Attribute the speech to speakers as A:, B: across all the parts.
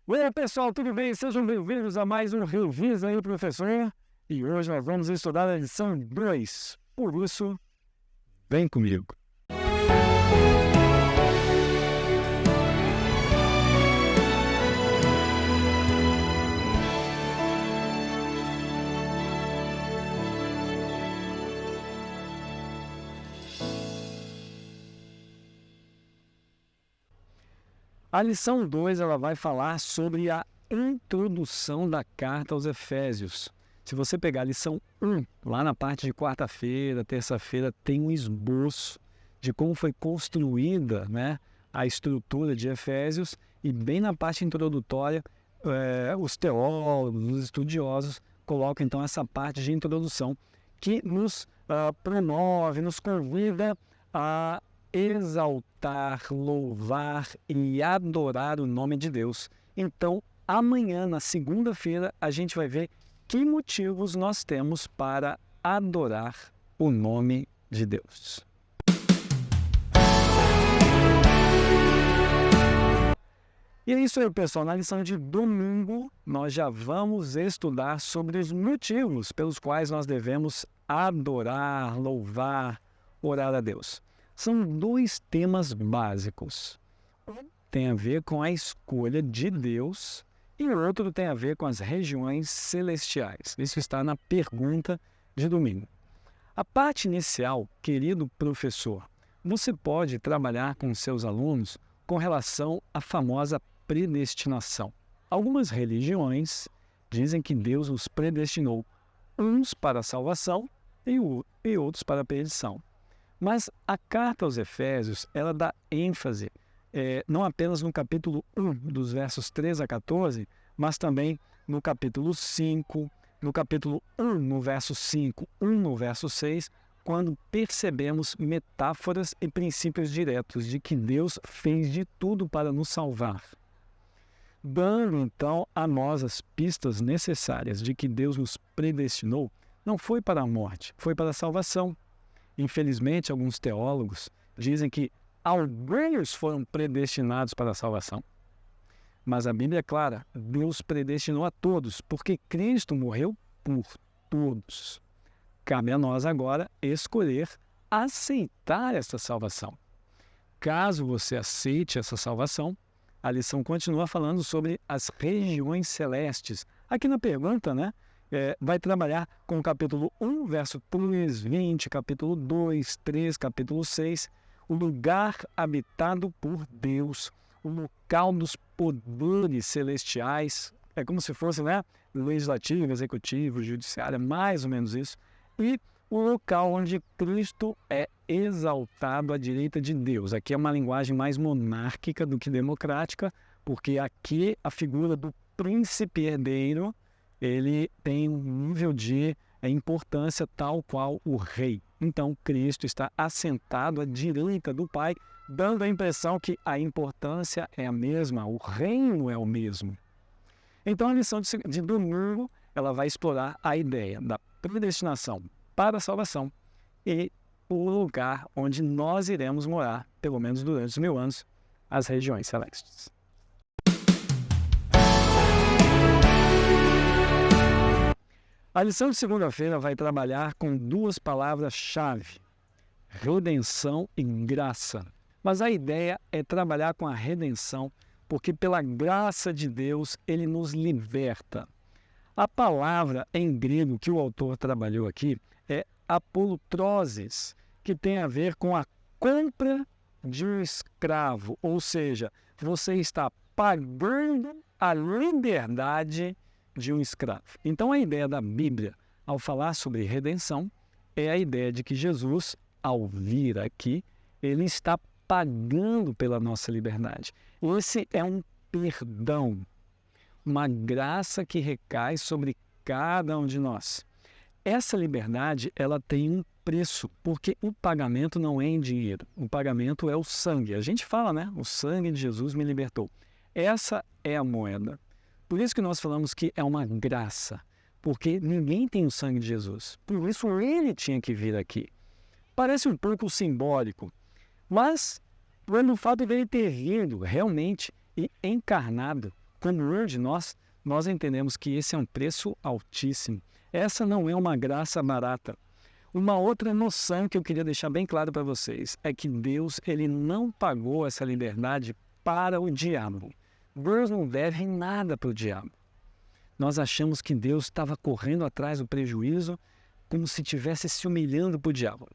A: Oi, pessoal, tudo bem? Sejam bem-vindos a mais um Revisa aí, professor. E hoje nós vamos estudar a lição 2. Por isso, vem comigo. A lição 2 ela vai falar sobre a introdução da carta aos Efésios. Se você pegar a lição 1, lá na parte de quarta-feira, terça-feira, tem um esboço de como foi construída, a estrutura de Efésios, e bem na parte introdutória, os teólogos, os estudiosos, colocam então essa parte de introdução que nos promove, nos convida a exaltar, louvar e adorar o nome de Deus. Então, amanhã, na segunda-feira, a gente vai ver que motivos nós temos para adorar o nome de Deus. E é isso aí, pessoal. Na lição de domingo, nós já vamos estudar sobre os motivos pelos quais nós devemos adorar, louvar, orar a Deus. São dois temas básicos. Um tem a ver com a escolha de Deus e o outro tem a ver com as regiões celestiais. Isso está na pergunta de domingo. A parte inicial, querido professor, você pode trabalhar com seus alunos com relação à famosa predestinação. Algumas religiões dizem que Deus os predestinou, uns para a salvação e outros para a perdição. Mas a carta aos Efésios, ela dá ênfase, não apenas no capítulo 1, dos versos 3 a 14, mas também no capítulo 5, no capítulo 1, no verso 5, 1 no verso 6, quando percebemos metáforas e princípios diretos de que Deus fez de tudo para nos salvar. Dando, então, a nós as pistas necessárias de que Deus nos predestinou, não foi para a morte, foi para a salvação. Infelizmente, alguns teólogos dizem que alguns foram predestinados para a salvação. Mas a Bíblia é clara, Deus predestinou a todos, porque Cristo morreu por todos. Cabe a nós agora escolher aceitar essa salvação. Caso você aceite essa salvação, a lição continua falando sobre as regiões celestes. Aqui na pergunta, vai trabalhar com o capítulo 1, verso 3, 20, capítulo 2, 3, capítulo 6, o lugar habitado por Deus, o local dos poderes celestiais, é como se fosse, legislativo, executivo, judiciário, mais ou menos isso, e o local onde Cristo é exaltado à direita de Deus. Aqui é uma linguagem mais monárquica do que democrática, porque aqui a figura do príncipe herdeiro, ele tem um nível de importância tal qual o rei. Então, Cristo está assentado à direita do Pai, dando a impressão que a importância é a mesma, o reino é o mesmo. Então, a lição de domingo, ela vai explorar a ideia da predestinação para a salvação e o lugar onde nós iremos morar, pelo menos durante os 1000 anos, as regiões celestes. A lição de segunda-feira vai trabalhar com duas palavras-chave, redenção e graça. Mas a ideia é trabalhar com a redenção, porque pela graça de Deus, ele nos liberta. A palavra em grego que o autor trabalhou aqui é apolutroses, que tem a ver com a compra de um escravo, ou seja, você está pagando a liberdade de um escravo. Então, a ideia da Bíblia, ao falar sobre redenção, é a ideia de que Jesus, ao vir aqui, ele está pagando pela nossa liberdade. Esse é um perdão, uma graça que recai sobre cada um de nós. Essa liberdade, ela tem um preço, porque o pagamento não é em dinheiro, o pagamento é o sangue. A gente fala, o sangue de Jesus me libertou. Essa é a moeda. Por isso que nós falamos que é uma graça, porque ninguém tem o sangue de Jesus. Por isso ele tinha que vir aqui. Parece um pouco simbólico, mas pelo fato de ele ter vindo realmente e encarnado como hoje nós entendemos que esse é um preço altíssimo. Essa não é uma graça barata. Uma outra noção que eu queria deixar bem claro para vocês é que Deus ele não pagou essa liberdade para o diabo. Deus não deve nada para o diabo. Nós achamos que Deus estava correndo atrás do prejuízo como se estivesse se humilhando para o diabo.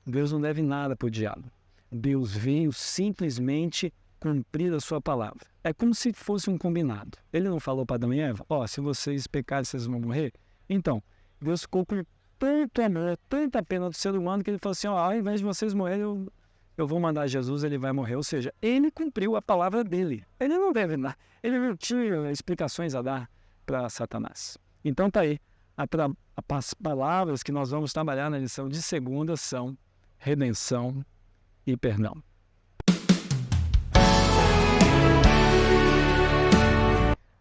A: Deus não deve nada para o diabo. Deus veio simplesmente cumprir a sua palavra. É como se fosse um combinado. Ele não falou para Adão e Eva, se vocês pecarem, vocês vão morrer. Então, Deus ficou com tanto amor, tanta pena do ser humano, que ele falou assim, ao invés de vocês morrerem, eu vou mandar Jesus, ele vai morrer. Ou seja, ele cumpriu a palavra dele. Ele não deve nada. Ele não tinha explicações a dar para Satanás. Então tá aí. As palavras que nós vamos trabalhar na lição de segunda são redenção e perdão.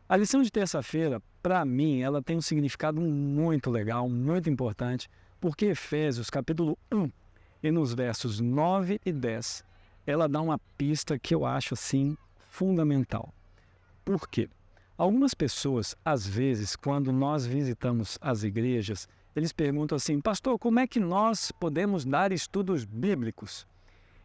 A: A lição de terça-feira, para mim, ela tem um significado muito legal, muito importante, porque Efésios, capítulo 1, e nos versos 9 e 10, ela dá uma pista que eu acho, assim, fundamental. Por quê? Algumas pessoas, às vezes, quando nós visitamos as igrejas, eles perguntam assim, pastor, como é que nós podemos dar estudos bíblicos?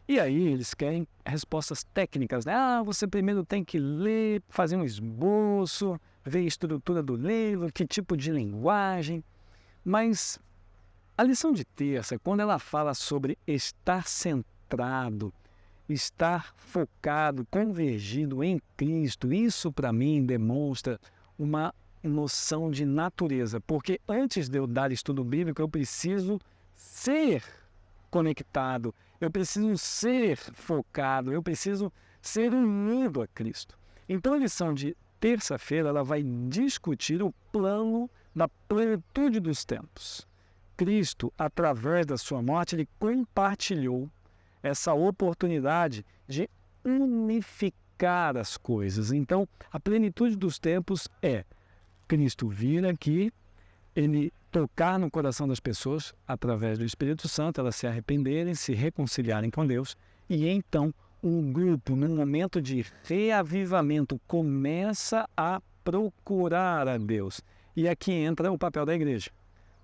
A: E aí eles querem respostas técnicas, né? Você primeiro tem que ler, fazer um esboço, ver a estrutura do livro, que tipo de linguagem. Mas a lição de terça, quando ela fala sobre estar centrado, estar focado, convergido em Cristo, isso para mim demonstra uma noção de natureza. Porque antes de eu dar estudo bíblico, eu preciso ser conectado, eu preciso ser focado, eu preciso ser unido a Cristo. Então a lição de terça-feira ela vai discutir o plano da plenitude dos tempos. Cristo, através da sua morte, ele compartilhou essa oportunidade de unificar as coisas. Então, a plenitude dos tempos é Cristo vir aqui, ele tocar no coração das pessoas através do Espírito Santo, elas se arrependerem, se reconciliarem com Deus, e então um grupo, num momento de reavivamento, começa a procurar a Deus. E aqui entra o papel da igreja.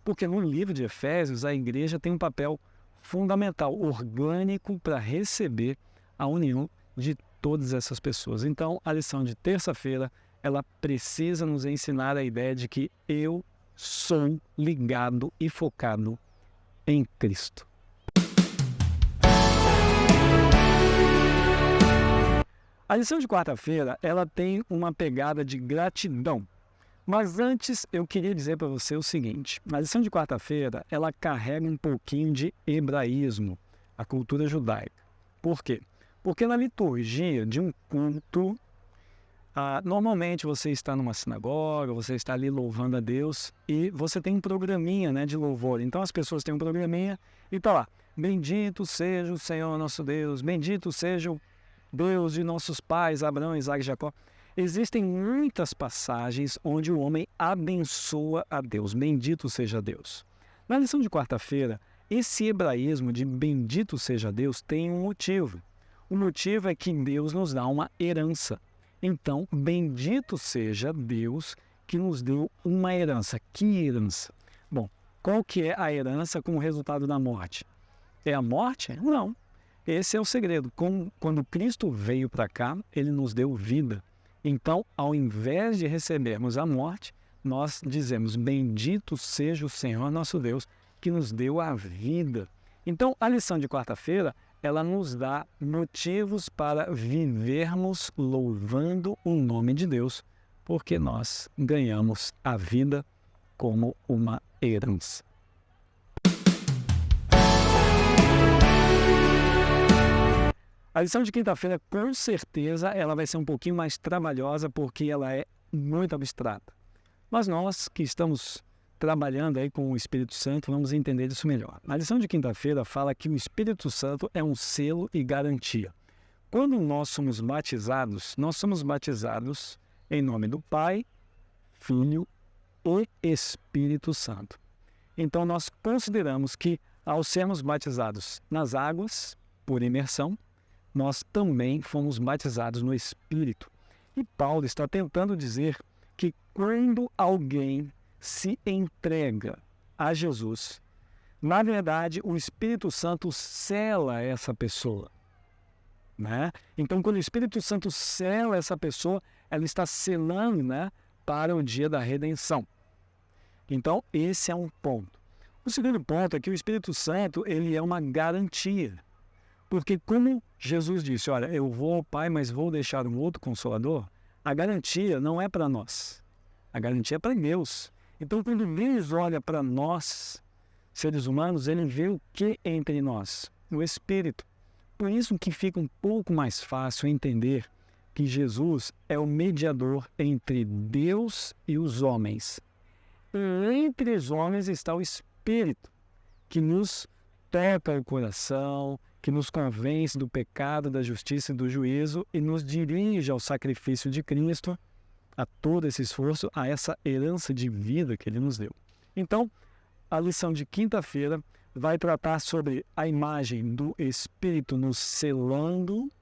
A: Porque no livro de Efésios, a igreja tem um papel fundamental, orgânico, para receber a união de todas essas pessoas. Então, a lição de terça-feira, ela precisa nos ensinar a ideia de que eu sou ligado e focado em Cristo. A lição de quarta-feira, ela tem uma pegada de gratidão. Mas antes, eu queria dizer para você o seguinte. A lição de quarta-feira, ela carrega um pouquinho de hebraísmo, a cultura judaica. Por quê? Porque na liturgia de um culto, normalmente você está numa sinagoga, você está ali louvando a Deus e você tem um programinha, de louvor. Então as pessoas têm um programinha e está lá. Bendito seja o Senhor nosso Deus, bendito seja o Deus de nossos pais, Abraão, Isaque e Jacó. Existem muitas passagens onde o homem abençoa a Deus. Bendito seja Deus. Na lição de quarta-feira, esse hebraísmo de bendito seja Deus tem um motivo. O motivo é que Deus nos dá uma herança. Então, bendito seja Deus que nos deu uma herança. Que herança? Bom, qual que é a herança como resultado da morte? É a morte? Não. Esse é o segredo. Quando Cristo veio para cá, ele nos deu vida. Então, ao invés de recebermos a morte, nós dizemos, bendito seja o Senhor nosso Deus, que nos deu a vida. Então, a lição de quarta-feira, ela nos dá motivos para vivermos louvando o nome de Deus, porque nós ganhamos a vida como uma herança. A lição de quinta-feira, com certeza, ela vai ser um pouquinho mais trabalhosa porque ela é muito abstrata. Mas nós que estamos trabalhando aí com o Espírito Santo, vamos entender isso melhor. A lição de quinta-feira fala que o Espírito Santo é um selo e garantia. Quando nós somos batizados em nome do Pai, Filho e Espírito Santo. Então nós consideramos que ao sermos batizados nas águas, por imersão, nós também fomos batizados no Espírito. E Paulo está tentando dizer que quando alguém se entrega a Jesus, na verdade, o Espírito Santo sela essa pessoa, né? Então, quando o Espírito Santo sela essa pessoa, ela está selando, né, para o dia da redenção. Então, esse é um ponto. O segundo ponto é que o Espírito Santo, ele é uma garantia. Porque como Jesus disse, olha, eu vou ao Pai, mas vou deixar um outro Consolador, a garantia não é para nós. A garantia é para Deus. Então, quando Deus olha para nós, seres humanos, ele vê o que entre nós? O Espírito. Por isso que fica um pouco mais fácil entender que Jesus é o mediador entre Deus e os homens. E entre os homens está o Espírito, que nos toca o coração, que nos convence do pecado, da justiça e do juízo e nos dirige ao sacrifício de Cristo, a todo esse esforço, a essa herança de vida que Ele nos deu. Então, a lição de quinta-feira vai tratar sobre a imagem do Espírito nos selando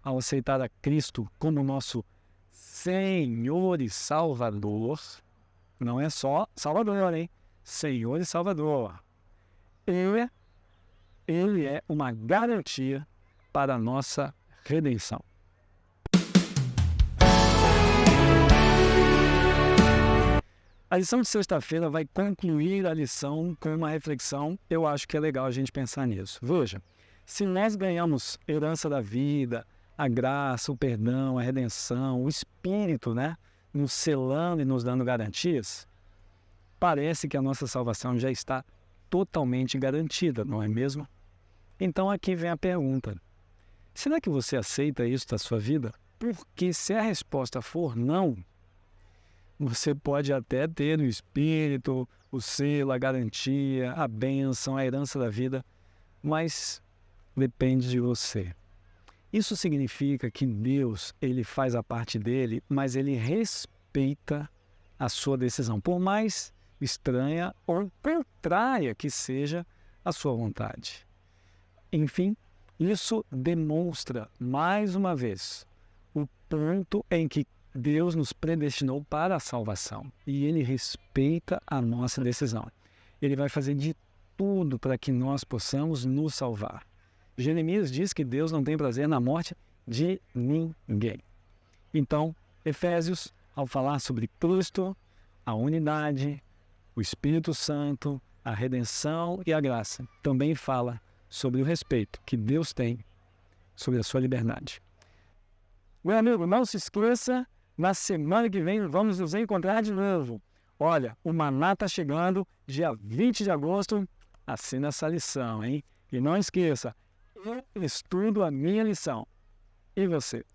A: ao aceitar a Cristo como nosso Senhor e Salvador. Não é só Salvador, hein? Senhor e Salvador. Ele é uma garantia para a nossa redenção. A lição de sexta-feira vai concluir a lição com uma reflexão. Eu acho que é legal a gente pensar nisso. Veja, se nós ganhamos herança da vida, a graça, o perdão, a redenção, o Espírito, né, nos selando e nos dando garantias, parece que a nossa salvação já está totalmente garantida, não é mesmo? Então aqui vem a pergunta. Será que você aceita isso da sua vida? Porque se a resposta for não, você pode até ter o Espírito, o selo, a garantia, a bênção, a herança da vida, mas depende de você. Isso significa que Deus, ele faz a parte dele, mas ele respeita a sua decisão, por mais estranha ou contrária que seja a sua vontade. Enfim, isso demonstra, mais uma vez, o ponto em que Deus nos predestinou para a salvação e Ele respeita a nossa decisão. Ele vai fazer de tudo para que nós possamos nos salvar. Jeremias diz que Deus não tem prazer na morte de ninguém. Então, Efésios, ao falar sobre Cristo, a unidade, o Espírito Santo, a redenção e a graça, também fala sobre o respeito que Deus tem sobre a sua liberdade. Meu amigo, não se esqueça, na semana que vem vamos nos encontrar de novo. Olha, o Maná está chegando, dia 20 de agosto, assina essa lição, hein? E não esqueça, eu estudo a minha lição. E você?